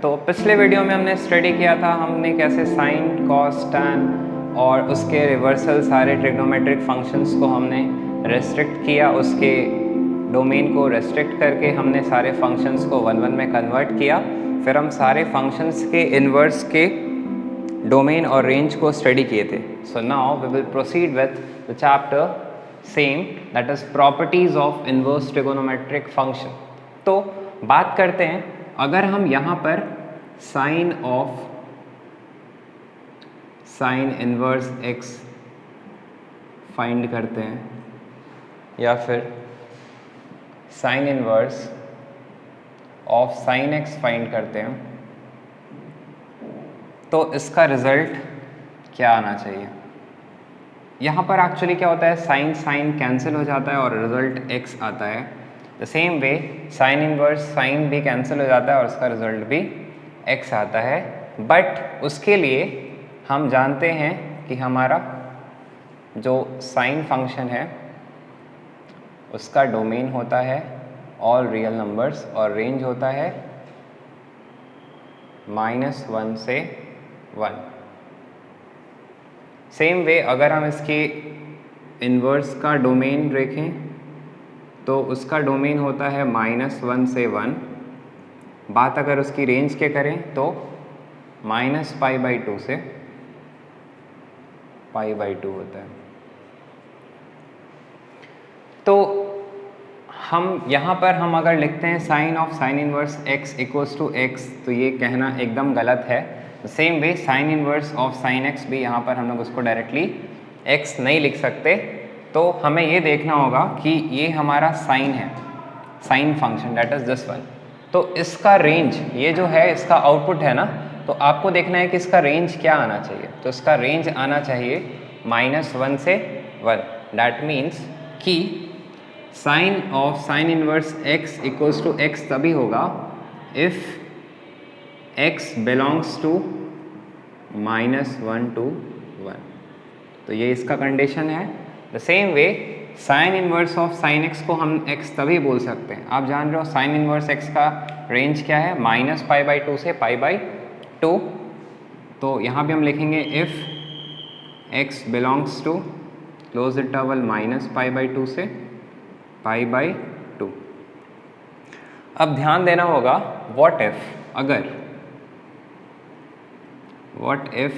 तो पिछले वीडियो में हमने स्टडी किया था हमने कैसे साइन कॉस टैन और उसके रिवर्सल सारे ट्रिग्नोमेट्रिक फंक्शंस को हमने रेस्ट्रिक्ट किया, उसके डोमेन को रेस्ट्रिक्ट करके हमने सारे फंक्शंस को वन वन में कन्वर्ट किया। फिर हम सारे फंक्शंस के इन्वर्स के डोमेन और रेंज को स्टडी किए थे। So now we will proceed with the chapter same, that is properties of inverse trigonometric function. तो बात करते हैं, अगर हम यहाँ पर sine of sine inverse x find करते हैं या फिर sine inverse of sine x find करते हैं, तो इसका रिजल्ट क्या आना चाहिए। यहाँ पर एक्चुअली क्या होता है, साइन साइन कैंसिल हो जाता है और रिजल्ट x आता है। The same way sine inverse sine भी कैंसिल हो जाता है और उसका रिजल्ट भी x आता है। बट उसके लिए हम जानते हैं कि हमारा जो साइन फंक्शन है उसका डोमेन होता है ऑल रियल नंबर्स और रेंज होता है -1 से 1। सेम वे अगर हम इसके इन्वर्स का डोमेन देखें तो उसका डोमेन होता है -1 से 1। बात अगर उसकी रेंज के करें तो -π/2 से π/2 होता है। तो हम यहाँ पर हम अगर लिखते हैं sine of sine inverse x equals to x, तो ये कहना एकदम गलत है। Same way sine inverse of sine x भी यहाँ पर हम लोग उसको डायरेक्टली x नहीं लिख सकते। तो हमें ये देखना होगा कि ये हमारा साइन है, sine function that is this one. तो इसका रेंज, ये जो है इसका आउटपुट है ना, तो आपको देखना है कि इसका रेंज क्या आना चाहिए। तो इसका रेंज आना चाहिए -1 से 1। दैट मीन्स कि sine of sine inverse x equals to x तभी होगा if x belongs to -1 to 1। तो ये इसका कंडीशन है। The same way sine inverse of sine x को हम x तभी बोल सकते हैं। आप जान रहे हो साइन इनवर्स x का रेंज क्या है, -π/2 से π/2। तो यहाँ भी हम लिखेंगे if x belongs to close interval -π/2 से π/2। अब ध्यान देना होगा, व्हाट इफ, अगर what if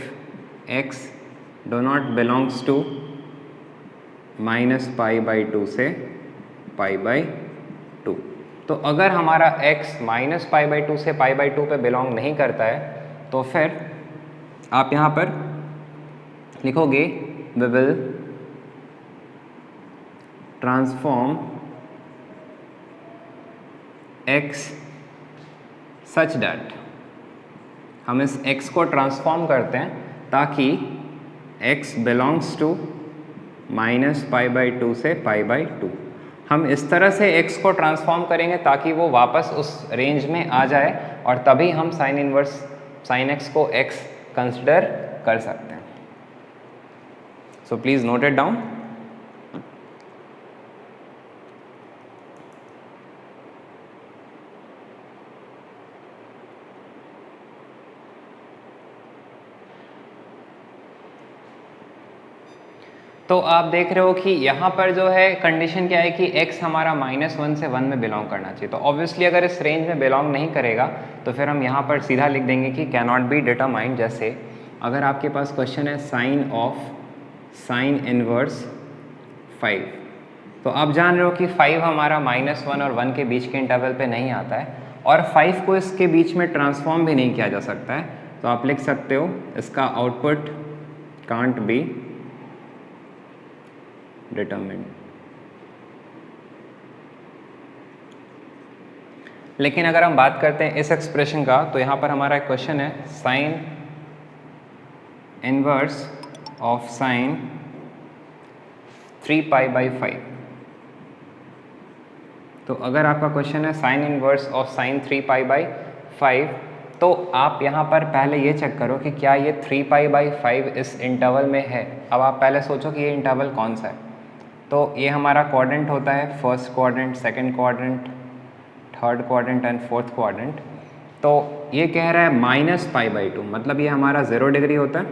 x do not belongs to -π/2 से π/2। तो अगर हमारा x -π/2 से π/2 पे बिलोंग नहीं करता है तो फिर आप यहाँ पर लिखोगे we will transform x such that, हम इस x को ट्रांसफॉर्म करते हैं ताकि x बिलोंग्स टू -π/2 से π/2। हम इस तरह से x को ट्रांसफॉर्म करेंगे ताकि वो वापस उस रेंज में आ जाए और तभी हम साइन इनवर्स साइन x को x कंसिडर कर सकते हैं। So please note it down. तो आप देख रहे हो कि यहाँ पर जो है कंडीशन क्या है कि x हमारा -1 से 1 में बिलोंग करना चाहिए। तो ऑब्वियसली अगर इस रेंज में बिलोंग नहीं करेगा तो फिर हम यहाँ पर सीधा लिख देंगे कि कैन नॉट बी डिटरमाइंड। जैसे अगर आपके पास क्वेश्चन है साइन ऑफ साइन इनवर्स 5, तो आप जान रहे हो कि 5 हमारा -1 और 1 के बीच के इंटरवल पे नहीं आता है और 5 को इसके बीच में ट्रांसफॉर्म भी नहीं किया जा सकता है। तो आप लिख सकते हो इसका आउटपुट कांट बी डिटरमिन्ड। लेकिन अगर हम बात करते हैं इस एक्सप्रेशन का, तो यहाँ पर हमारा एक क्वेश्चन है साइन इनवर्स ऑफ साइन 3π/5। तो अगर आपका क्वेश्चन है साइन इनवर्स ऑफ साइन 3π/5, तो आप यहाँ पर पहले ये चेक करो कि क्या ये 3π/5 इस इंटरवल में है। अब आप पहले सोचो कि ये इंटरवल कौन सा है। तो ये हमारा क्वाड्रेंट होता है, first quadrant, second quadrant, third quadrant and fourth quadrant. तो ये कह रहा है -π/2, मतलब ये हमारा 0 डिग्री होता है।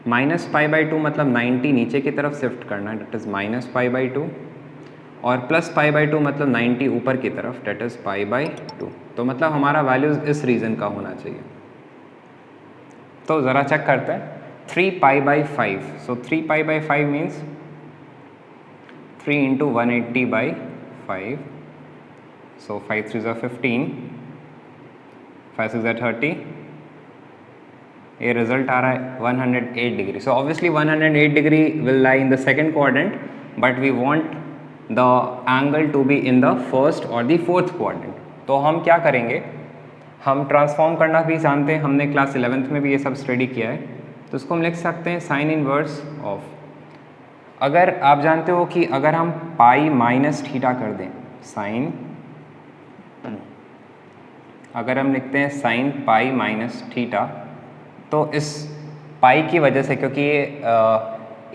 -π/2 मतलब 90 नीचे की तरफ शिफ्ट करना है, डेट इज़ -π/2, और +π/2 मतलब 90 ऊपर की तरफ, डेट इज़ π/2। तो मतलब हमारा वैल्यूज़ इस रीजन का होना चाहिए। तो ज़रा चेक करते हैं, 3π/5, सो 3π/5 means 3 × 180/5, so 5 3s are 15, 5 6 are 30, ये रिजल्ट आ रहा है 108 degree. So obviously 108 degree will lie in the second quadrant, but we want the angle to be in the first और द फोर्थ क्वाड्रेंट। तो हम क्या करेंगे, हम ट्रांसफॉर्म करना भी जानते हैं, हमने क्लास 11th में भी ये सब स्टडी किया है। तो उसको हम लिख सकते हैं साइन इनवर्स ऑफ, अगर आप जानते हो कि अगर हम पाई माइनस थीटा कर दें, साइन, अगर हम लिखते हैं साइन पाई माइनस थीटा, तो इस पाई की वजह से, क्योंकि ये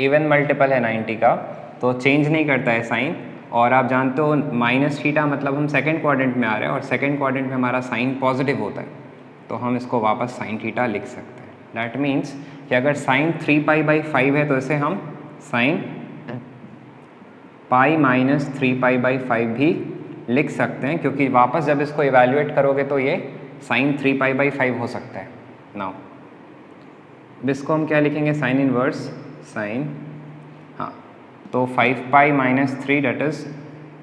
इवन मल्टीपल है 90 का, तो चेंज नहीं करता है साइन, और आप जानते हो माइनस थीटा मतलब हम सेकंड क्वाड्रेंट में आ रहे हैं, और सेकंड क्वाड्रेंट में हमारा साइन पॉजिटिव होता है, तो हम इसको वापस साइन थीटा लिख सकते हैं। दैट मीन्स कि अगर साइन 3π/5 है तो इसे हम साइन पाई माइनस 3π/5 भी लिख सकते हैं, क्योंकि वापस जब इसको इवैल्यूएट करोगे तो ये साइन 3π/5 हो सकता है। नाउ इसको हम क्या लिखेंगे, साइन इनवर्स साइन, हाँ, तो 5π minus 3 that is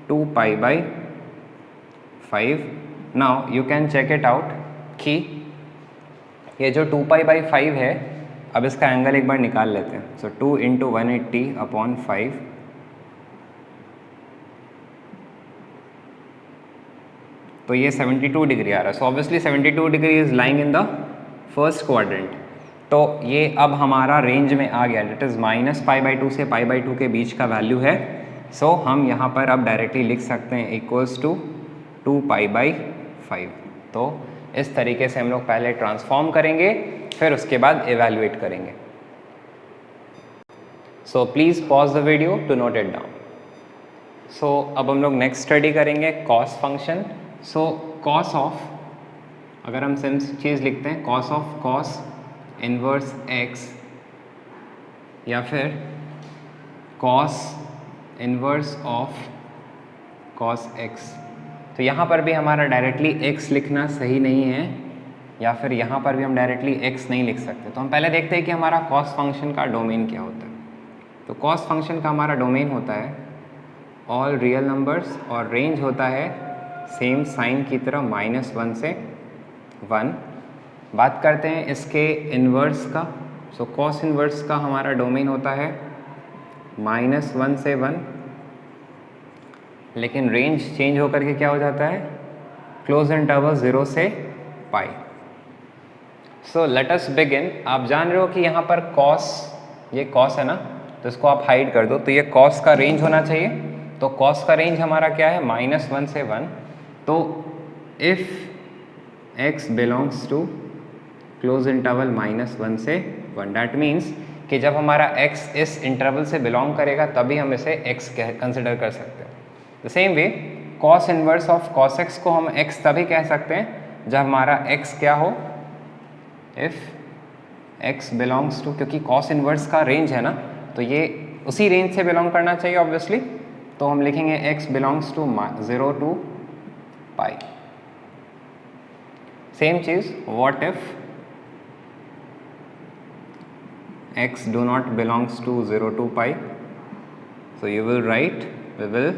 2π/5। Now you can check it out कि ये जो 2π/5 है, अब इसका एंगल एक बार निकाल लेते हैं। सो 2 × 180/5, तो ये 72 डिग्री आ रहा है। So obviously 72 degree is lying in the first quadrant. तो ये अब हमारा रेंज में आ गया, डेट इज़ -π/2 से π/2 के बीच का वैल्यू है। सो हम यहाँ पर अब डायरेक्टली लिख सकते हैं इक्वल्स टू 2π/5। तो इस तरीके से हम लोग पहले ट्रांसफॉर्म करेंगे, फिर उसके बाद एवेल्युएट करेंगे। So please pause the video to note it down. So अब हम लोग नेक्स्ट स्टडी करेंगे cos function. So cos of, अगर हम सिंपल चीज़ लिखते हैं, cos of cos inverse x, या फिर cos inverse of cos x, तो यहाँ पर भी हमारा डायरेक्टली x लिखना सही नहीं है, या फिर यहाँ पर भी हम डायरेक्टली x नहीं लिख सकते। तो हम पहले देखते हैं कि हमारा कॉस फंक्शन का डोमेन क्या होता है। तो कॉस फंक्शन का हमारा डोमेन होता है ऑल रियल नंबर्स, और रेंज होता है सेम साइन की तरह -1 से 1। बात करते हैं इसके इन्वर्स का। सो कॉस इन्वर्स का हमारा डोमेन होता है -1 से 1, लेकिन रेंज चेंज होकर के क्या हो जाता है, क्लोज इंटरवल 0 से पाई। सो लेट अस बिगिन। आप जान रहे हो कि यहाँ पर कॉस, ये कॉस है ना, तो इसको आप हाइड कर दो, तो ये कॉस का रेंज होना चाहिए। तो कॉस का रेंज हमारा क्या है, -1 से 1। तो if x belongs to close interval -1 से 1, डैट मीन्स कि जब हमारा x इस इंटरवल से बिलोंग करेगा तभी हम इसे x कंसिडर कर सकते हैं। The same way cos inverse of cos x को हम x तभी कह सकते हैं जब हमारा x क्या हो, इफ़ x बिलोंग्स टू, क्योंकि कॉस इनवर्स का रेंज है ना, तो ये उसी रेंज से बिलोंग करना चाहिए ऑब्वियसली। तो हम लिखेंगे x belongs to 0 to pi. Same चीज़, what if x do not belongs to 0 to pi, so you will write, we will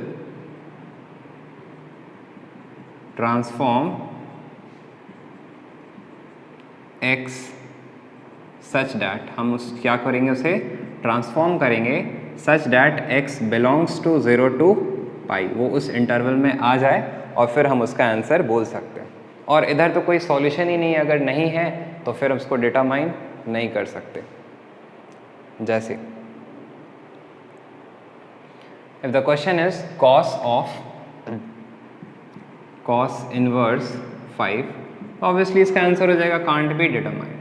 transform x such that, हम उस क्या करेंगे, उसे ट्रांसफॉर्म करेंगे such that x belongs to 0 to pi, वो उस interval में आ जाए और फिर हम उसका आंसर बोल सकते हैं। और इधर तो कोई सॉल्यूशन ही नहीं है, अगर नहीं है तो फिर हम उसको डिटरमाइन नहीं कर सकते। जैसे if the question is cos of cos inverse 5, obviously इसका आंसर हो जाएगा कांट बी डिटरमाइंड।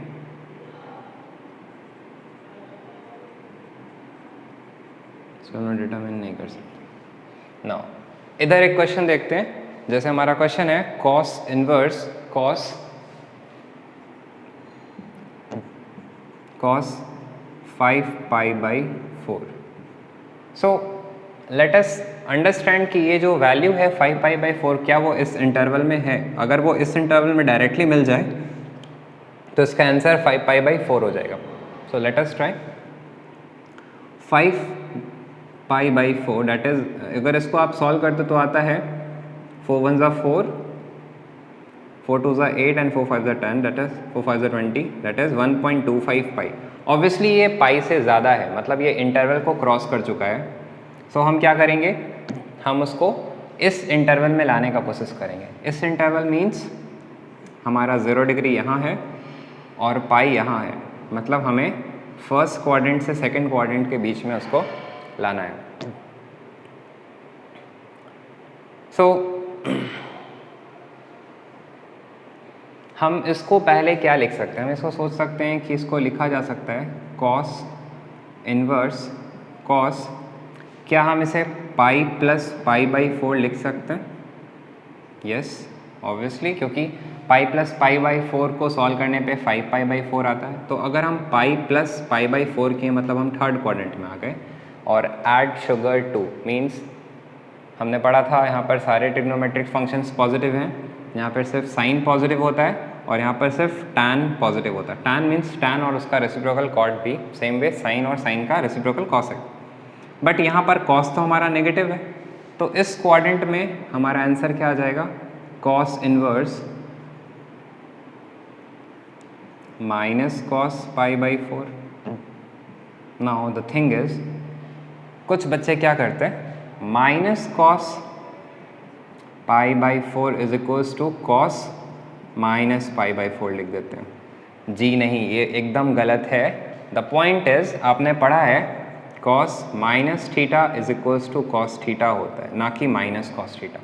इसको हम डिटरमाइन नहीं कर सकते। नाउ इधर एक क्वेश्चन देखते हैं। जैसे हमारा क्वेश्चन है cos inverse cos cos 5 pi by 4। So let us understand कि ये जो वैल्यू है 5 पाई बाई 4 क्या वो इस इंटरवल में है। अगर वो इस इंटरवल में डायरेक्टली मिल जाए तो इसका आंसर 5 पाई बाई 4 हो जाएगा। सो let us try 5 pi by 4 that is, अगर इसको आप सॉल्व करते तो आता है 4 1 ज़ा 4, 4 2 ज़ा 8 एंड 4 5 ज़ा 10, दैट इज 4 5 ज़ा 20, दैट इज 1.25 पाई। ऑब्वियसली ये पाई से ज़्यादा है, मतलब ये इंटरवल को क्रॉस कर चुका है। सो हम क्या करेंगे, हम उसको इस इंटरवल में लाने का कोशिश करेंगे। इस इंटरवल मीन्स हमारा 0 डिग्री यहाँ है और पाई यहाँ है, मतलब हमें फर्स्ट क्वाड्रेंट से सेकंड क्वाड्रेंट के बीच में उसको लाना है। सो हम इसको पहले क्या लिख सकते हैं, हम इसको सोच सकते हैं कि इसको लिखा जा सकता है कॉस इनवर्स कॉस, क्या हम इसे पाई प्लस पाई बाई 4 लिख सकते हैं? यस ऑब्वियसली, क्योंकि पाई प्लस पाई बाई 4 को सॉल्व करने पे 5 पाई बाई 4 आता है। तो अगर हम पाई प्लस पाई बाई 4 किए मतलब हम थर्ड क्वाड्रेंट में आ गए। और ऐड शुगर टू मीन्स हमने पढ़ा था यहाँ पर सारे ट्रिग्नोमेट्रिक फंक्शंस पॉजिटिव हैं, यहाँ पर सिर्फ साइन पॉजिटिव होता है और यहाँ पर सिर्फ टैन पॉजिटिव होता है। टैन मीन्स टैन और उसका रेसिप्रोकल कॉट भी, सेम वे साइन और साइन का रेसिप्रोकल कॉस है। बट यहाँ पर कॉस तो हमारा नेगेटिव है, तो इस क्वाड्रेंट में हमारा आंसर क्या आ जाएगा, cos inverse minus cos pi by 4। Now the thing is, कुछ बच्चे क्या करते हैं, minus cos pi by 4 is equals to cos minus pi by 4 लिख देते हैं। जी नहीं, ये एकदम गलत है। द पॉइंट इज, आपने पढ़ा है cos minus theta is equals to cos theta होता है, ना कि माइनस कॉस थीटा।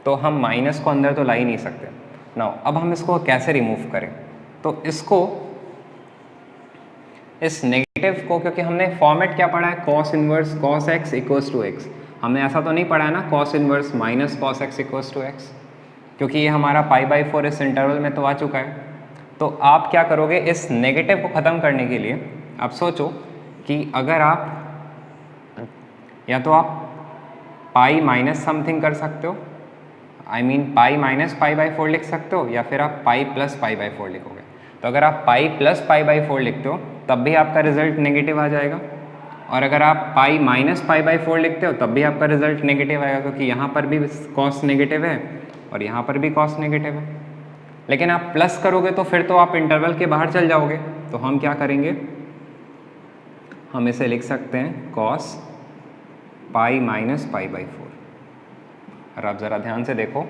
तो हम माइनस को अंदर तो ला ही नहीं सकते। नाउ अब हम इसको कैसे रिमूव करें, तो इसको, इस नेगेटिव को, क्योंकि हमने फॉर्मेट क्या पढ़ा है, cos inverse cos x equals to x, हमने ऐसा तो नहीं पढ़ा है ना cos inverse minus cos x equals to x, क्योंकि ये हमारा पाई बाई 4 इस इंटरवल में तो आ चुका है। तो आप क्या करोगे, इस नेगेटिव को ख़त्म करने के लिए आप सोचो कि अगर आप या तो आप पाई माइनस समथिंग कर सकते हो, I mean pi minus pi by 4 लिख सकते हो, या फिर आप पाई प्लस पाई बाई 4 लिखोगे। तो अगर आप पाई प्लस पाई बाई 4 लिखते हो तब भी आपका रिजल्ट नेगेटिव आ जाएगा, और अगर आप पाई माइनस पाई बाई 4 लिखते हो तब भी आपका रिजल्ट नेगेटिव आएगा, क्योंकि यहाँ पर भी कॉस नेगेटिव है और यहाँ पर भी कॉस नेगेटिव है। लेकिन आप प्लस करोगे तो फिर तो आप इंटरवल के बाहर चल जाओगे। तो हम क्या करेंगे, हम इसे लिख सकते हैं cos pi minus pi by 4। और आप ज़रा ध्यान से देखो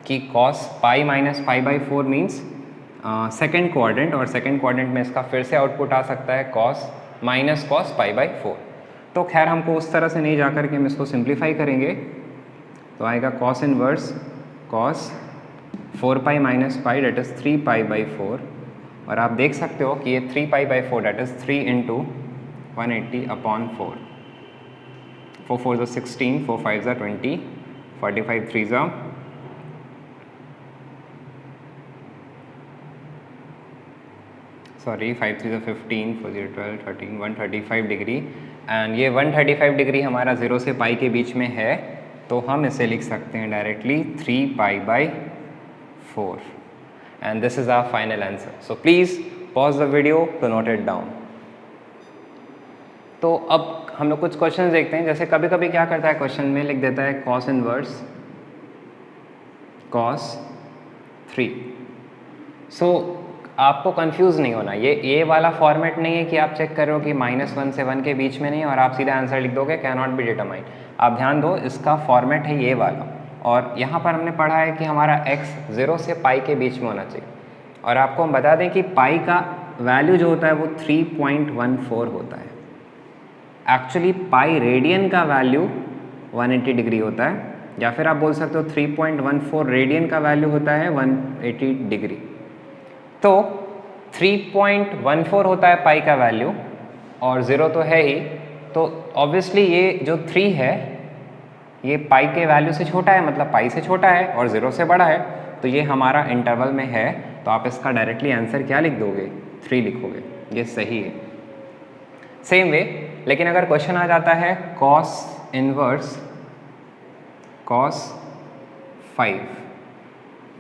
कि cos pi minus pi by 4 means second quadrant, और सेकेंड क्वाड्रेंट में इसका फिर से आउटपुट आ सकता है cos minus cos pi by 4। तो खैर हमको उस तरह से नहीं जाकर के हम इसको सिंप्लीफाई करेंगे, तो आएगा cos inverse cos 4 pi minus pi that is 3 pi by 4। और आप देख सकते हो कि ये 3 pi by 4 that is 3 into 180 upon 4, 4 4 ज़ा 16, 4 5 ज़ा 20, 45 3 ज़ा 5 3 ज़ा 15, 4 0 12 13, 135 डिग्री। एंड ये 135 डिग्री हमारा 0 से पाई के बीच में है, तो हम इसे लिख सकते हैं directly 3 pi by 4। And this is our final answer. So please pause the video to note it down. तो अब हम लोग कुछ क्वेश्चन देखते हैं। जैसे कभी कभी क्या करता है, क्वेश्चन में लिख देता है कॉस इनवर्स कॉस 3। सो आपको कंफ्यूज नहीं होना, ये वाला फॉर्मेट नहीं है कि आप चेक कर रहे हो कि -1 से 1 के बीच में नहीं और आप सीधा आंसर लिख दोगे कैन नॉट बी डिटरमाइंड। आप ध्यान दो, इसका फॉर्मेट है ये वाला, और यहाँ पर हमने पढ़ा है कि हमारा x 0 से पाई के बीच में होना चाहिए। और आपको हम बता दें कि पाई का वैल्यू जो होता है वो 3.14 होता है। एक्चुअली पाई रेडियन का वैल्यू 180 डिग्री होता है, या फिर आप बोल सकते हो 3.14 रेडियन का वैल्यू होता है 180 डिग्री। तो 3.14 होता है पाई का वैल्यू और 0 तो है ही, तो ऑब्वियसली ये जो 3 है ये पाई के वैल्यू से छोटा है, मतलब पाई से छोटा है और 0 से बड़ा है, तो ये हमारा इंटरवल में है। तो आप इसका डायरेक्टली आंसर क्या लिख दोगे, 3 लिखोगे, ये सही है। सेम वे, लेकिन अगर क्वेश्चन आ जाता है कॉस इनवर्स कॉस 5,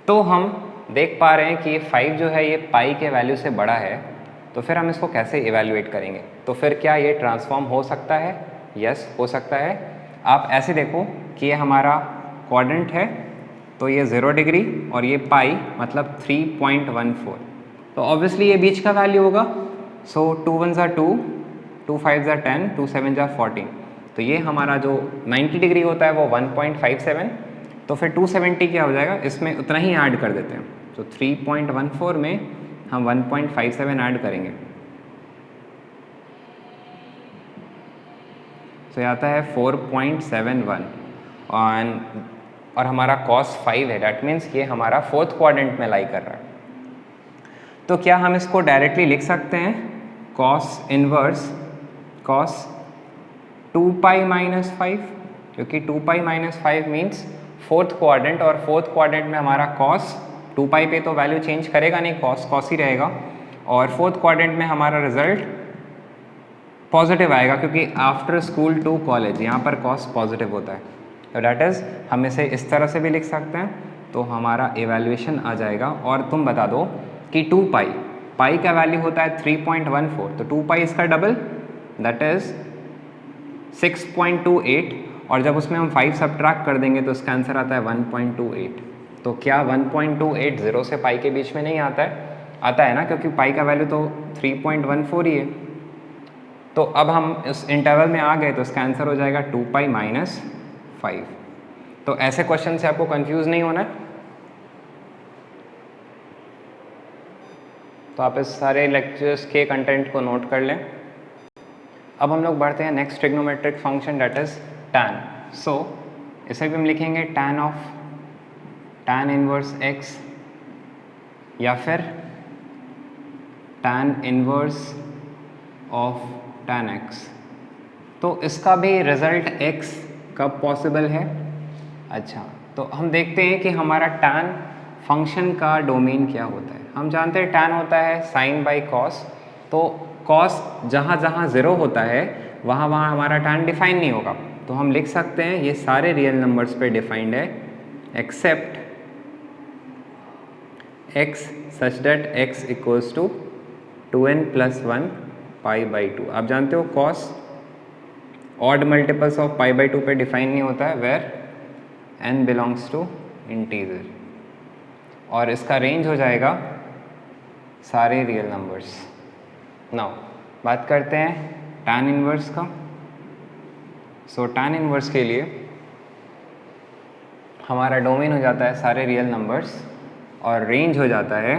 तो हम देख पा रहे हैं कि ये 5 जो है ये पाई के वैल्यू से बड़ा है, तो फिर हम इसको कैसे इवेल्युएट करेंगे? तो फिर क्या ये ट्रांसफॉर्म हो सकता है? यस, हो सकता है। आप ऐसे देखो कि ये हमारा क्वाड्रेंट है, तो ये 0 डिग्री और ये पाई मतलब 3.14, तो ऑब्वियसली ये बीच का वैल्यू होगा। सो 2 1 ज़ा 2, 2 5 ज़ा 10, 2 7 ज़ा 14, तो ये हमारा जो 90 डिग्री होता है वो 1.57, तो फिर 270 क्या हो जाएगा, इसमें उतना ही ऐड कर देते हैं। तो 3.14 में हम 1.57 ऐड करेंगे, तो ये आता है 4.71 और हमारा cos 5 है, डैट मीन्स ये हमारा फोर्थ क्वाड्रेंट में लाई कर रहा है। तो क्या हम इसको डायरेक्टली लिख सकते हैं cos inverse cos 2 pi minus 5, क्योंकि 2 pi minus 5 means fourth quadrant, और फोर्थ क्वाड्रेंट में हमारा cos 2 पाई पे तो वैल्यू चेंज करेगा नहीं, cos ही रहेगा, और फोर्थ क्वाड्रेंट में हमारा रिजल्ट पॉजिटिव आएगा, क्योंकि आफ्टर स्कूल टू कॉलेज यहाँ पर cos पॉजिटिव होता है। तो डैट इज़ हम इसे इस तरह से भी लिख सकते हैं, तो हमारा इवैल्यूएशन आ जाएगा। और तुम बता दो कि 2 पाई का वैल्यू होता है 3.14, तो 2 पाई इसका डबल दैट इज़ 6.28, और जब उसमें हम 5 सब्ट्रैक्ट कर देंगे तो इसका आंसर आता है 1.28। तो क्या 1.28 0 से पाई के बीच में नहीं आता है? आता है ना, क्योंकि पाई का वैल्यू तो 3.14 ही है। तो अब हम इस इंटरवल में आ गए, तो इसका आंसर हो जाएगा 2 पाई माइनस 5। तो ऐसे क्वेश्चन से आपको कंफ्यूज नहीं होना है। तो आप इस सारे लेक्चर्स के कंटेंट को नोट कर लें। अब हम लोग बढ़ते हैं next trigonometric function, that is tan। सो इसे भी हम लिखेंगे tan इनवर्स x, या फिर tan inverse of tan x। तो इसका भी रिजल्ट x कब पॉसिबल है? अच्छा, तो हम देखते हैं कि हमारा tan फंक्शन का डोमेन क्या होता है। हम जानते हैं tan होता है साइन बाई कॉस, तो कॉस जहाँ जहाँ 0 होता है वहाँ वहाँ हमारा tan डिफाइन नहीं होगा, तो हम लिख सकते हैं ये सारे रियल नंबर्स पे डिफाइंड है except x such that x equals to 2n + 1 pi by 2। आप जानते हो cos odd multiples of pi by 2 पे डिफाइन नहीं होता है, where n belongs to integer, और इसका रेंज हो जाएगा सारे रियल नंबर्स। नाउ बात करते हैं tan इनवर्स का। सो tan इनवर्स के लिए हमारा डोमेन हो जाता है सारे रियल नंबर्स, और रेंज हो जाता है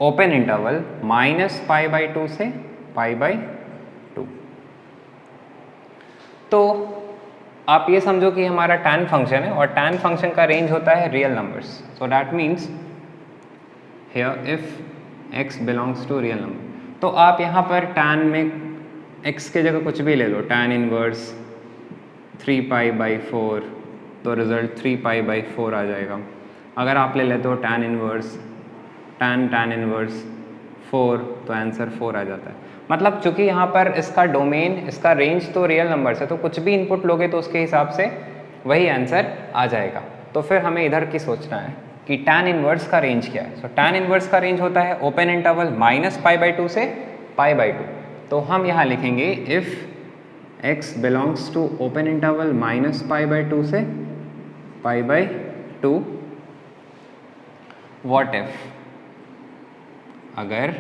ओपन इंटरवल -π/2 से π/2। तो आप ये समझो कि हमारा tan फंक्शन है, और tan फंक्शन का रेंज होता है real numbers. So that means here if x belongs to real number, तो आप यहाँ पर tan में x के जगह कुछ भी ले लो, tan इनवर्स 3π/4, तो रिजल्ट 3π/4 आ जाएगा। अगर आप ले लेते हो tan इनवर्स tan इनवर्स 4, तो आंसर 4 आ जाता है। मतलब चूंकि यहाँ पर इसका डोमेन, इसका रेंज तो रियल नंबर्स है, तो कुछ भी इनपुट लोगे तो उसके हिसाब से वही आंसर आ जाएगा। तो फिर हमें इधर की सोचना है कि tan इनवर्स का रेंज क्या है। सो tan इनवर्स का रेंज होता है ओपन इंटरवल -π/2 से π/2। तो हम यहाँ लिखेंगे if x belongs to open interval -π/2 से π/2, व्हाट इफ अगर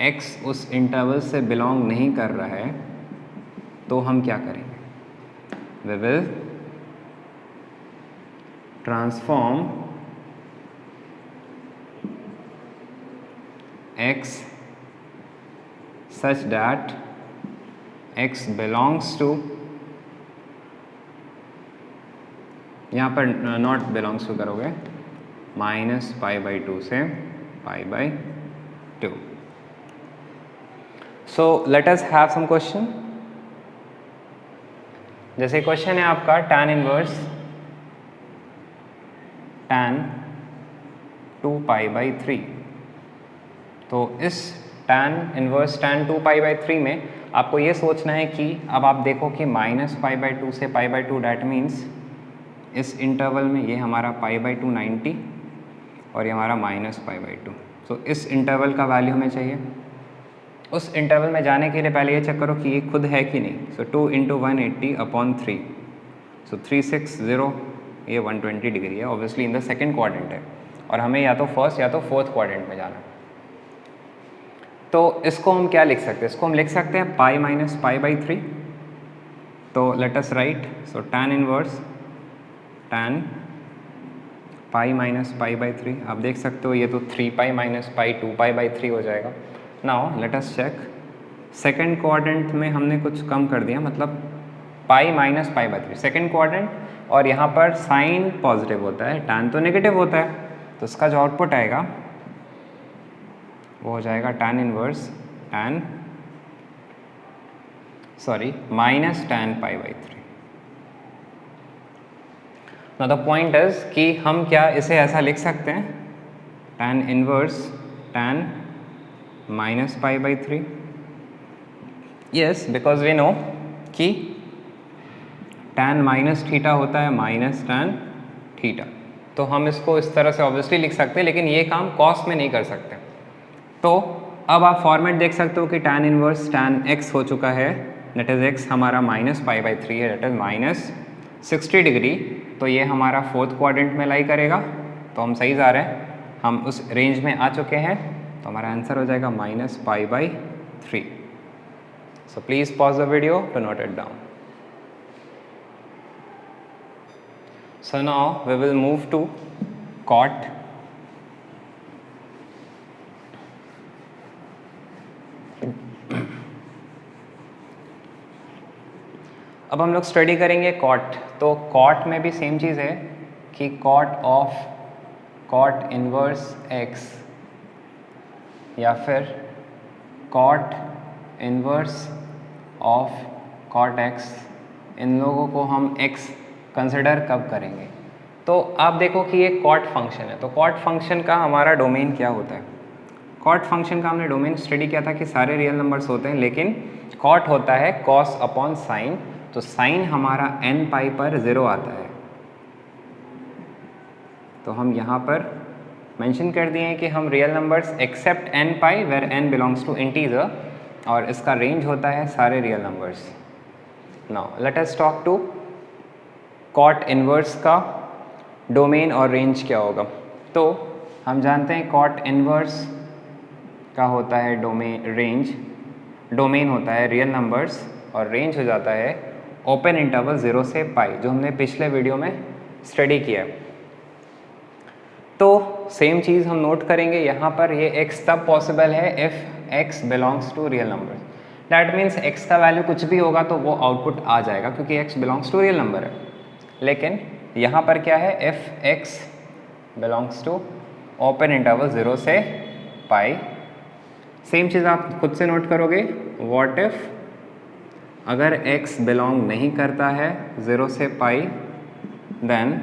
x उस इंटरवल से बिलोंग नहीं कर रहा है, तो हम क्या करेंगे? We will transform x such that x belongs to, यहाँ पर नॉट बिलोंग्स टू करोगे, -π/2 से π/2। So let us have some question. जैसे क्वेश्चन है आपका tan इनवर्स tan 2π/3, तो इस tan इनवर्स tan 2π/3 में आपको ये सोचना है कि अब आप देखो कि -π/2 से π/2 डैट मीन्स इस इंटरवल में ये हमारा π/2 90 और ये हमारा -π/2। सो इस इंटरवल का वैल्यू हमें चाहिए। उस इंटरवल में जाने के लिए पहले ये चेक करो कि ये खुद है कि नहीं। सो 2 × 180/3, सो 360, ये 120 डिग्री है, obviously in the second quadrant है और हमें या तो फर्स्ट या तो फोर्थ क्वाड्रेंट में जाना है। तो इसको हम क्या लिख सकते हैं? इसको हम लिख सकते हैं π - π/3। तो लेट अस राइट, सो tan इनवर्स tan π - π/3, आप देख सकते हो ये तो 3π - π 2π/3 हो जाएगा। Now let us check, second quadrant में हमने कुछ कम कर दिया, मतलब π - π/3 सेकेंड क्वाड्रेंट, और यहाँ पर साइन पॉजिटिव होता है, tan तो नेगेटिव होता है, तो इसका जो आउटपुट आएगा वो हो जाएगा tan inverse tan -tan π/3। Now the point is कि हम क्या इसे ऐसा लिख सकते हैं, tan inverse tan -π/3? Yes, because we know कि tan -θ होता है -tan θ, तो हम इसको इस तरह से ऑब्वियसली लिख सकते हैं, लेकिन ये काम cos में नहीं कर सकते। तो अब आप फॉर्मेट देख सकते हो कि tan इनवर्स tan x हो चुका है, दैट इज x हमारा -π/3 है, दैट इज -60 डिग्री। तो ये हमारा फोर्थ क्वाड्रेंट में लाई करेगा, तो हम सही जा रहे हैं, हम उस रेंज में आ चुके हैं, तो हमारा आंसर हो जाएगा -π/3। So please pause the video to note it down. So now we will move to cot अब हम लोग स्टडी करेंगे कॉट। तो कॉट में भी सेम चीज़ है कि cot of cot inverse x या फिर cot inverse of cot x, इन लोगों को हम x कंसिडर कब करेंगे? तो आप देखो कि ये कॉट फंक्शन है, तो कॉट फंक्शन का हमारा डोमेन क्या होता है? कॉट फंक्शन का हमने डोमेन स्टडी किया था कि सारे रियल नंबर्स होते हैं, लेकिन कॉट होता है कॉस अपॉन साइन, तो साइन हमारा n π पर 0 आता है। तो हम यहाँ पर मेंशन कर दिए हैं कि हम real numbers except n π where n belongs to integer, और इसका रेंज होता है सारे real numbers. Now let us talk to cot inverse का डोमेन और रेंज क्या होगा। तो हम जानते हैं कॉट इनवर्स का होता है डोमेन होता है रियल नंबर्स, और रेंज हो जाता है ओपन इंटरवल 0 से π, जो हमने पिछले वीडियो में स्टडी किया है। तो सेम चीज़ हम नोट करेंगे यहाँ पर, ये x तब पॉसिबल है if x belongs to real number. That means x का वैल्यू कुछ भी होगा तो वो आउटपुट आ जाएगा, क्योंकि x belongs to real number है। लेकिन यहाँ पर क्या है, if x belongs to open interval 0 से π। सेम चीज़ आप खुद से नोट करोगे, व्हाट इफ अगर x बिलोंग नहीं करता है 0 से π, then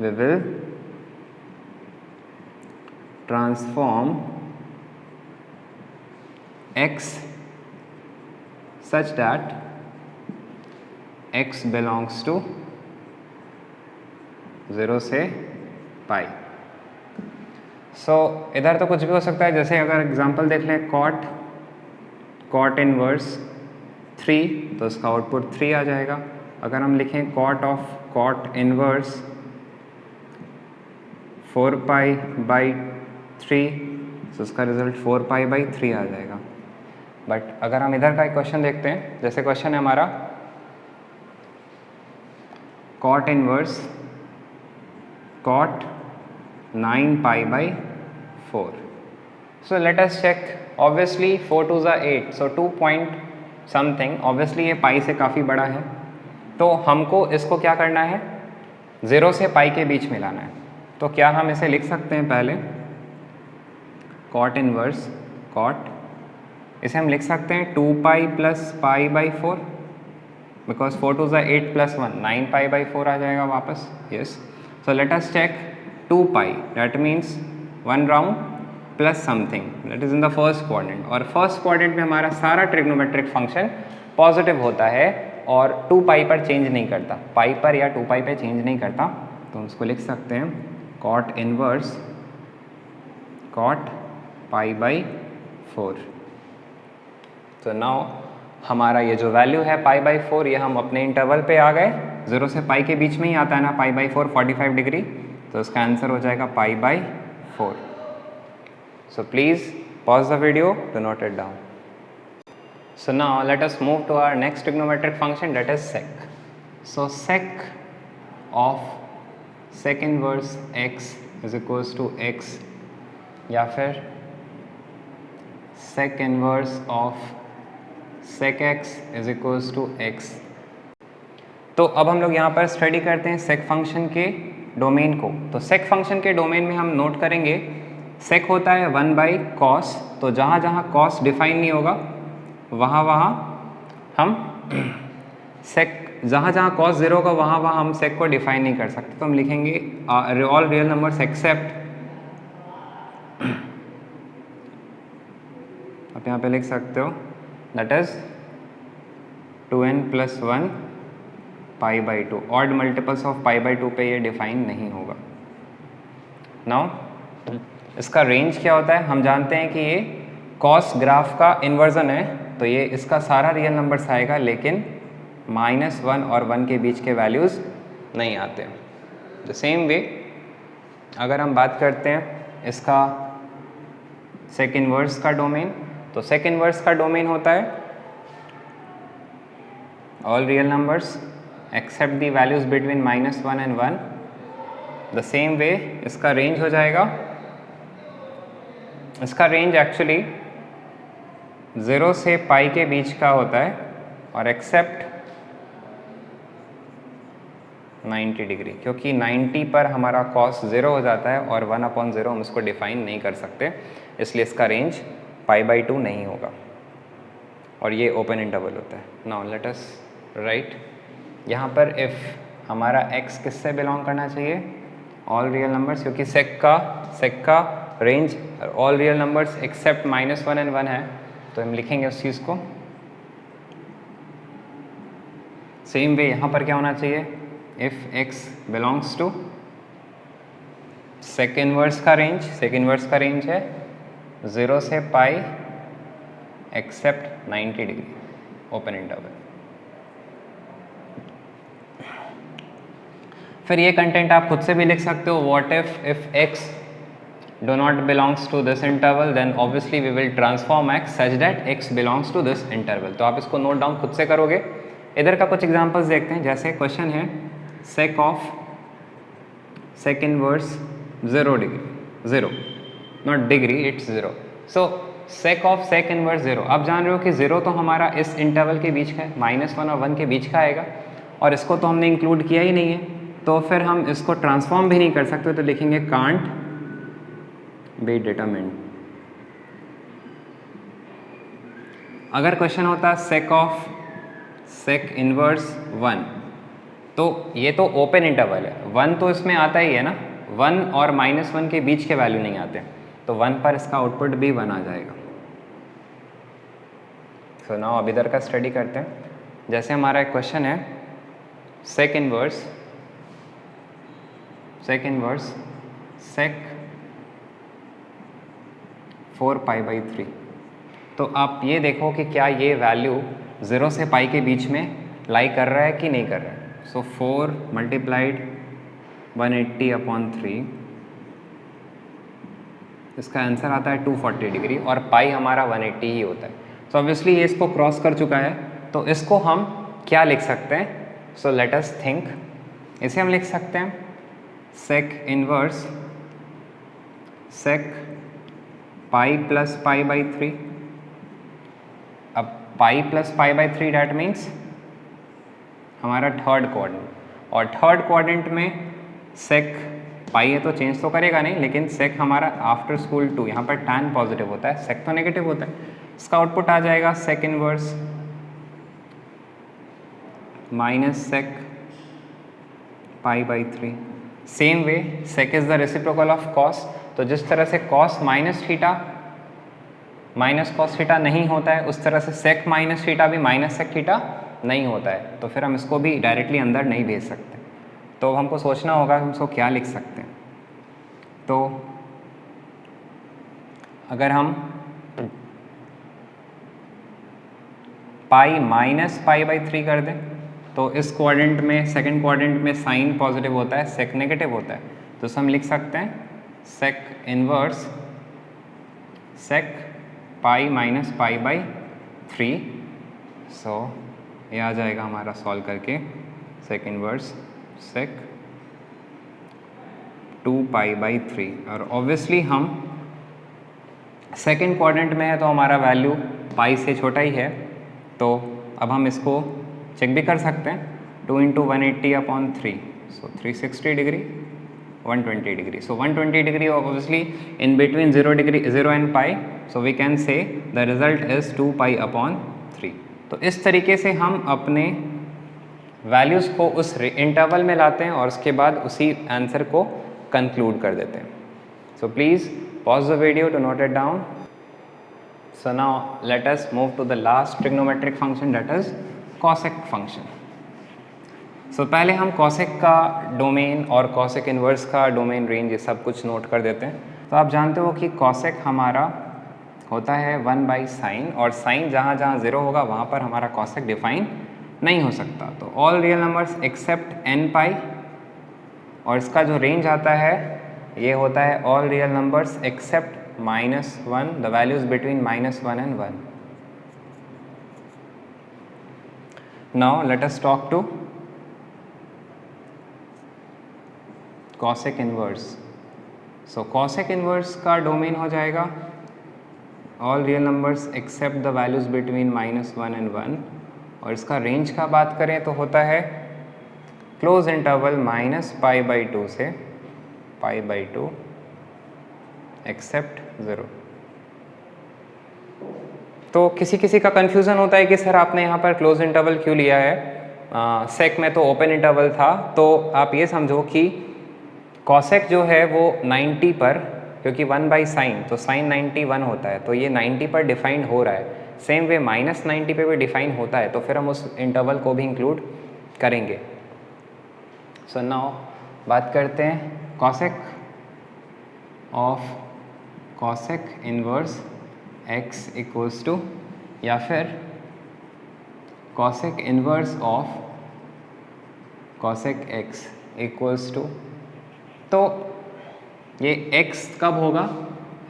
we will transform x such that x belongs to 0 से π। सो इधर तो कुछ भी हो सकता है, जैसे अगर एग्जांपल देख लें कॉट इनवर्स 3, तो इसका आउटपुट 3 आ जाएगा। अगर हम लिखें कॉट ऑफ कॉट इनवर्स 4π/3, तो इसका रिजल्ट 4π/3 आ जाएगा। बट अगर हम इधर का एक क्वेश्चन देखते हैं, जैसे क्वेश्चन है हमारा cot inverse cot 9π/4। So let us check, obviously 4 2 ज़ा 8, सो 2 पॉइंट समथिंग, ऑब्वियसली ये पाई से काफ़ी बड़ा है, तो हमको इसको क्या करना है, 0 से π के बीच में लाना है। तो क्या हम इसे लिख सकते हैं, पहले कॉट इनवर्स कॉट, इसे हम लिख सकते हैं 2π + π/4, बिकॉज 4 2 ज़ा 8 + 1 9π/4 आ जाएगा वापस। Yes, so let us check 2π, that means 1 round plus something, that is in the first quadrant. और फर्स्ट क्वाड्रेंट में हमारा सारा ट्रिग्नोमेट्रिक फंक्शन पॉजिटिव होता है और 2 पाई पर चेंज नहीं करता, पाई पर या 2 पाई पर चेंज नहीं करता। तो हम इसको लिख सकते हैं cot inverse cot pi by 4। तो नाउ हमारा ये जो वैल्यू है पाई बाई 4, ये हम अपने इंटरवल पे आ गए, 0 से पाई के बीच में ही आता है ना पाई बाई 4 45 डिग्री, तो इसका आंसर हो जाएगा पाई by 4। So please pause the video, do not it down. So now let us move to our next trigonometric function, that is sec. So sec of sec inverse x is equals to x, या फिर sec inverse of sec x is equals to x। तो अब हम लोग यहाँ पर study करते हैं sec फंक्शन के डोमेन को। तो sec फंक्शन के डोमेन में हम नोट करेंगे sec होता है 1 बाई कॉस, तो जहाँ जहाँ कॉस डिफाइन नहीं होगा वहाँ हम सेक, जहाँ जहाँ कॉस 0 होगा वहाँ हम सेक को डिफाइन नहीं कर सकते, तो हम लिखेंगे ऑल रियल नंबर्स एक्सेप्ट, आप यहाँ पे लिख सकते हो that is 2n + 1 pi by 2। Odd multiples of pi by 2 पे ये डिफाइन नहीं होगा। नाउ इसका रेंज क्या होता है, हम जानते हैं कि ये कॉस ग्राफ का इन्वर्जन है, तो ये इसका सारा रियल नंबर्स आएगा, लेकिन -1 और 1 के बीच के वैल्यूज़ नहीं आते। द सेम वे अगर हम बात करते हैं इसका सेक इनवर्स का डोमेन, तो सेक इनवर्स का डोमेन होता है all real numbers except the values between -1 and 1। The same वे इसका रेंज हो जाएगा, इसका रेंज एक्चुअली 0 से पाई के बीच का होता है और एक्सेप्ट 90 डिग्री, क्योंकि 90 पर हमारा कॉस 0 हो जाता है और 1/0 हम इसको डिफाइन नहीं कर सकते, इसलिए इसका रेंज पाई बाई 2 नहीं होगा और ये ओपन इंटरवल होता है। नाउ लेट अस राइट, यहाँ पर इफ़ हमारा x किससे बिलोंग करना चाहिए, ऑल रियल नंबर्स, क्योंकि सेक का range all real numbers except -1 and 1 है, तो हम लिखेंगे उस चीज़ को। सेम वे यहाँ पर क्या होना चाहिए, if x belongs to sec inverse का रेंज है 0 से pi except 90 degree open interval. फिर ये कंटेंट आप खुद से भी लिख सकते हो, what if x do not belongs to this interval, then obviously we will transform x such that x belongs to this interval। तो आप इसको नोट डाउन खुद से करोगे। इधर का कुछ एग्जांपल्स देखते हैं, जैसे क्वेश्चन है sec of sec inverse 0 degree, 0 not degree, it's 0। So sec of sec inverse 0, आप जान रहे हो कि 0 तो हमारा इस इंटरवल के बीच का है, -1 और 1 के बीच का आएगा, और इसको तो हमने इंक्लूड किया ही नहीं है, तो फिर हम इसको ट्रांसफॉर्म भी नहीं कर सकते, तो लिखेंगे कांट बी डिटरमिन्ड। अगर क्वेश्चन होता sec of sec inverse 1, तो ये तो ओपन इंटरवल है, 1 तो इसमें आता ही है ना, 1 और -1 के बीच के वैल्यू नहीं आते, तो 1 पर इसका आउटपुट भी 1 आ जाएगा। सो नाउ अब इधर का स्टडी करते हैं। जैसे हमारा एक क्वेश्चन है sec inverse sec 4 pi by 3, तो आप ये देखो कि क्या ये वैल्यू 0 से पाई के बीच में लाई कर रहा है कि नहीं कर रहा है। सो 4 मल्टीप्लाइड 180/3, इसका आंसर आता है 240 डिग्री, और पाई हमारा 180 ही होता है। सो ऑब्वियसली ये इसको क्रॉस कर चुका है, तो इसको हम क्या लिख सकते हैं, सो लेट अस थिंक। इसे हम लिख सकते हैं sec inverse sec pi plus pi by 3। अब पाई plus pi by 3 that means हमारा थर्ड क्वाड्रेंट, और थर्ड क्वाड्रेंट में sec पाई है तो चेंज तो करेगा नहीं, लेकिन sec हमारा आफ्टर स्कूल 2, यहाँ पर tan पॉजिटिव होता है, sec तो नेगेटिव होता है, इसका आउटपुट आ जाएगा sec inverse minus sec pi by 3। Same way sec is the reciprocal of cos, तो तो जिस तरह से cos minus theta minus cos theta नहीं होता है, उस तरह से सेक माइनस थीटा भी माइनस सेक थीटा नहीं होता है, तो फिर हम इसको भी डायरेक्टली अंदर नहीं भेज सकते। तो हमको सोचना होगा हम इसको क्या लिख सकते हैं। तो अगर हम पाई माइनस पाई बाई 3 कर दें तो इस क्वाड्रेंट में, सेकंड क्वाड्रेंट में साइन पॉजिटिव होता है, सेक नेगेटिव होता है, तो हम लिख सकते हैं sec inverse sec pi minus pi by 3। So ये आ जाएगा हमारा सॉल्व करके सेक इनवर्स सेक 2 पाई बाई 3। और ऑब्वियसली हम सेकंड क्वाड्रेंट में है तो हमारा वैल्यू पाई से छोटा ही है, तो अब हम इसको चेक भी कर सकते हैं। 2 into 180/3, so 360 degree 120 degree. So 120 degree obviously in between 0 and pi, so we can say the result is 2 pi. तो इस तरीके से हम अपने वैल्यूज़ को उस इंटरवल में लाते हैं और उसके बाद उसी आंसर को कंक्लूड कर देते हैं। So please pause the video to note it down. So now let us move to the last trigonometric function, that is cosec function. So पहले हम cosec का डोमेन और cosec इनवर्स का डोमेन रेंज ये सब कुछ नोट कर देते हैं। तो आप जानते हो कि cosec हमारा होता है 1 बाई साइन, और साइन जहाँ जहाँ 0 होगा वहाँ पर हमारा cosec डिफाइन नहीं हो सकता। तो all real numbers except n pi, और इसका जो रेंज आता है ये होता है all real numbers except -1, the values between -1 and 1। Now let us talk to cosec inverse. So cosec inverse का डोमेन हो जाएगा all real numbers except the values between -1 and 1, और इसका रेंज का बात करें तो होता है क्लोज इंटरवल -π/2 से π/2 एक्सेप्ट 0। तो किसी किसी का कन्फ्यूज़न होता है कि सर आपने यहाँ पर क्लोज इंटरवल क्यों लिया है, सेक में तो ओपन इंटरवल था। तो आप ये समझो कि कॉसेक जो है वो 90 पर, क्योंकि 1 बाई साइन, तो साइन 91 होता है, तो ये 90 पर डिफाइंड हो रहा है। सेम वे -90 पे भी डिफाइन होता है, तो फिर हम उस इंटरवल को भी इंक्लूड करेंगे। सो नाउ बात करते हैं cosec of cosec inverse x equals to, या फिर cosec inverse of cosec x equals to. तो ये x कब होगा,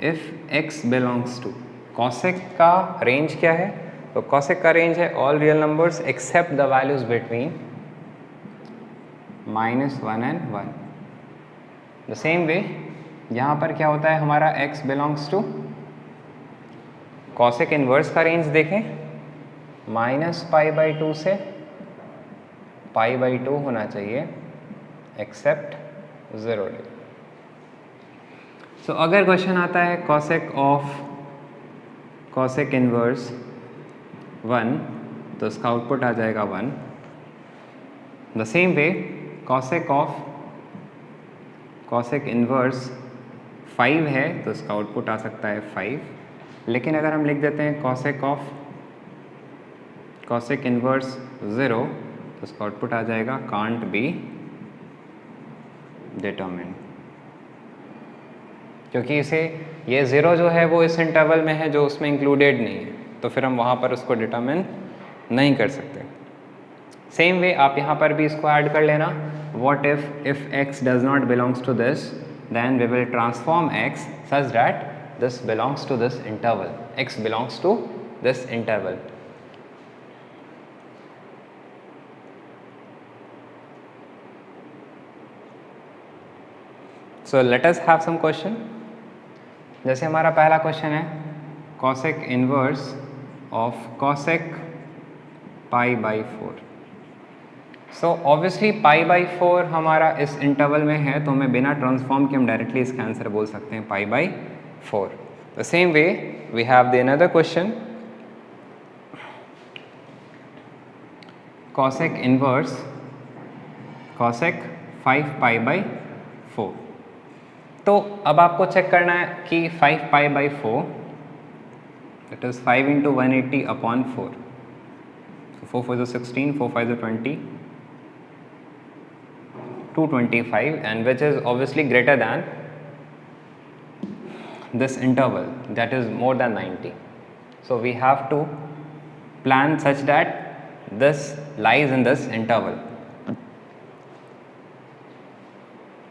if x belongs to, cosec का रेंज क्या है, तो कॉसेक का रेंज है all real numbers except the values between -1 and 1। The same way यहाँ पर क्या होता है, हमारा x belongs to, cosec inverse का रेंज देखें -π/2 से π/2 होना चाहिए एक्सेप्ट 0 डिग्री। सो अगर क्वेश्चन आता है कॉसेक ऑफ कॉसेक इनवर्स 1, तो इसका आउटपुट आ जाएगा 1। The same way cosec of cosec inverse 5 है, तो इसका आउटपुट आ सकता है 5। लेकिन अगर हम लिख देते हैं कॉसेक ऑफ कॉसेक इनवर्स 0, तो इसका आउटपुट आ जाएगा कांट बी डिटरमिन्ड, क्योंकि इसे ये 0 जो है वो इस इंटरवल में है जो उसमें इंक्लूडेड नहीं है, तो फिर हम वहाँ पर उसको डिटरमिन नहीं कर सकते। सेम वे आप यहाँ पर भी इसको ऐड कर लेना, what if x does not belongs to this, then we will transform x such that this belongs to this interval, x belongs to this interval। So let us have some question। जैसे हमारा पहला question है cosec inverse of cosec π/4। So obviously π/4 हमारा इस interval में है, तो हमें बिना ट्रांसफॉर्म के हम डायरेक्टली इसका आंसर बोल सकते हैं π/4। The same way we have the another question cosec inverse cosec 5π/4। तो अब आपको चेक करना है कि 5 pi by 4 it is 5 into 180 upon 4. 4 4 is 16, 4 5 is 20, 225, and which is obviously greater than this interval, that is more than 90. So we have to plan such that this lies in this interval.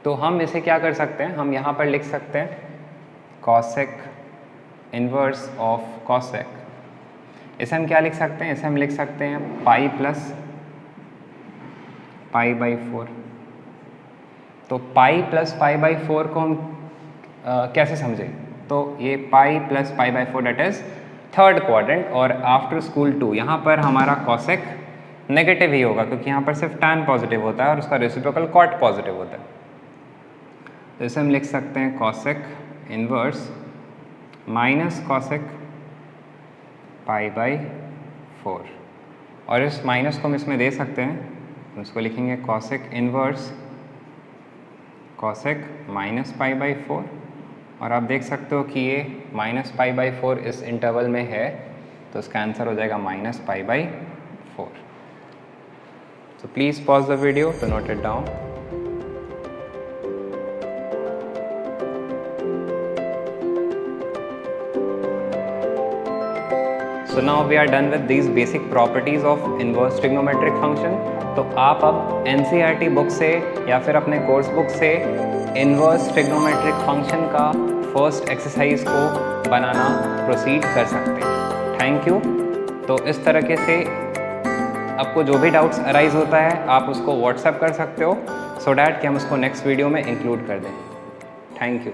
तो हम इसे क्या कर सकते हैं, हम यहाँ पर लिख सकते हैं cosec इनवर्स ऑफ cosec. इसे हम क्या लिख सकते हैं, इसे हम लिख सकते हैं पाई प्लस पाई बाई 4. तो पाई प्लस पाई बाई 4 को हम कैसे समझें, तो ये pi plus pi by 4 that is third quadrant, और आफ्टर स्कूल 2 यहाँ पर हमारा कॉसेक नेगेटिव ही होगा क्योंकि यहाँ पर सिर्फ tan पॉजिटिव होता है और उसका रेसिप्रोकल कॉट पॉजिटिव होता है. तो इसे हम लिख सकते हैं cosec inverse minus cosec pi by 4, और इस माइनस को हम इसमें दे सकते हैं, उसको लिखेंगे cosec inverse cosec minus pi by 4, और आप देख सकते हो कि ये माइनस पाई बाई 4 इस इंटरवल में है, तो इसका आंसर हो जाएगा minus pi by 4. So please pause the video to note it down. So now we are done with these basic properties of inverse trigonometric function. तो आप अब NCERT बुक से या फिर अपने कोर्स बुक से इनवर्स ट्रिग्नोमेट्रिक फंक्शन का first exercise को बनाना प्रोसीड कर सकते हैं. Thank you. तो इस तरीके से आपको जो भी डाउट्स अराइज होता है आप उसको व्हाट्सएप कर सकते हो, सो डैट कि हम उसको नेक्स्ट वीडियो में इंक्लूड कर दें. Thank you.